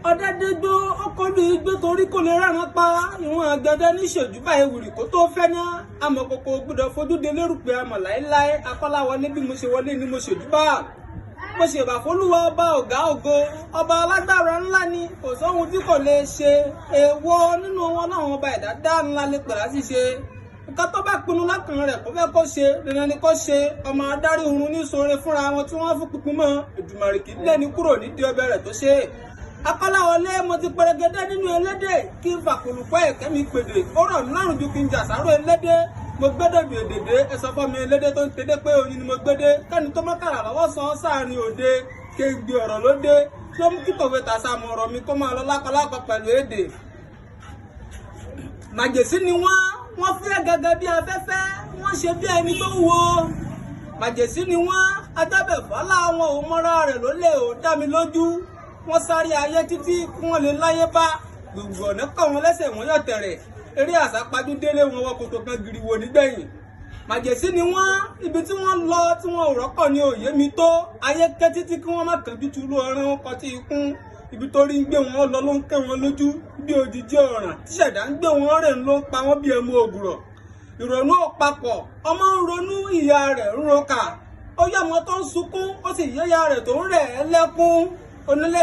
ọ̀dẹ́dẹ́gbó ọkọ̀lù igbó torí kò lè rárán pa ìwọ̀n àgbẹ̀dẹ níṣèjú báyìí wùrì kó tó fẹ́ ná amọ̀kòkò gbọ́dọ̀ fojú de lérùpẹ̀ amọ̀ láéláé akọ́láwọlé bí mo ṣe wọlé ni mo ṣèjú bá mo ṣe bà fólúwa ọba ọ̀gá ògo ọba alágbára ńlá ni kò sóhun tí kò lè ṣe èèwọ̀ nínú wọn láwọn ọba ẹ̀dá dá ńlá lè pè láti ṣe nǹkan tó bá pinnu lákàn rẹ̀ kó fẹ́ kó ṣe dandan ni kó ṣe ọmọ adarí oorun ní sóore fúnra wọn tí wọ́n fún pínpín mọ́ Èdùmàrè kì í lẹ́ni kúrò nídìí ọbẹ̀ rẹ̀ tó ṣe akọ́láwọlé mo ti pẹrẹgẹdẹ nínú ẹlẹ́dẹ̀ kí n fàkùlùkọ́ ẹ̀kẹ́ mi pèdè ó rọ̀ mí lọ́rùn ju kí n jà sáró ẹlẹ́dẹ̀ mo gbẹ́dẹ̀ bí èdèdè ẹ sọ fún mi ẹlẹ́dẹ̀ tó ń tẹ́dẹ́ pé oyin ni mo gbẹ́dẹ̀ kẹ́ni tó mọ́kàrà lọ́wọ́ sọ sáàrin òde kí n gbé ọ̀rọ̀ lóde ló mú kí tòwe tàṣà mọ̀ ọ̀rọ̀ mi kó máa lọ lákọlákọ pẹ̀lú èdè. màjèsí ni wọ́n fẹ́ gẹ́gẹ́ bí afẹ́fẹ́ wọ́n ṣe bí ẹni tó wo màjèsí ni wọ́n ajábẹ̀fọ́ láwọn òun mọ́ra rẹ̀ ló lè ò dá mi lójú wọ́n sáré ayé títí kí wọ́n lè láyé bá gbogbo ọ̀nà kọ́ wọn lẹ́sẹ̀ wọ́n yọ̀ tẹ̀rẹ̀ eré àsápájú délé wọn wọ́n kòtò kan giriwo nígbẹ̀yìn màjèsí ni wọ́n ibi tí wọ́n lọ tí wọ́n ò rọ́kọ̀ ní òye mi tó ayé kẹ́ títí kí wọ́n má kánjú tu lú ọ̀ràn wọn kọ́ tí ikún ibi tó rí ń gbé wọn lọ ló ń kẹ́ wọn lójú bí òjijì ọ̀ràn tíṣẹ̀dá ń gbé wọn rẹ̀ ló ń pa wọ́n bí ẹmu ògùrọ̀ ìrònú ọ̀pápọ̀ ọmọ ń ronú ìyá rẹ̀ ń roka ó yẹ ọmọ tó ń sunkún ó sì yẹ́yà rẹ̀ tó ń rẹ̀ ẹ́ lẹ́kún onílé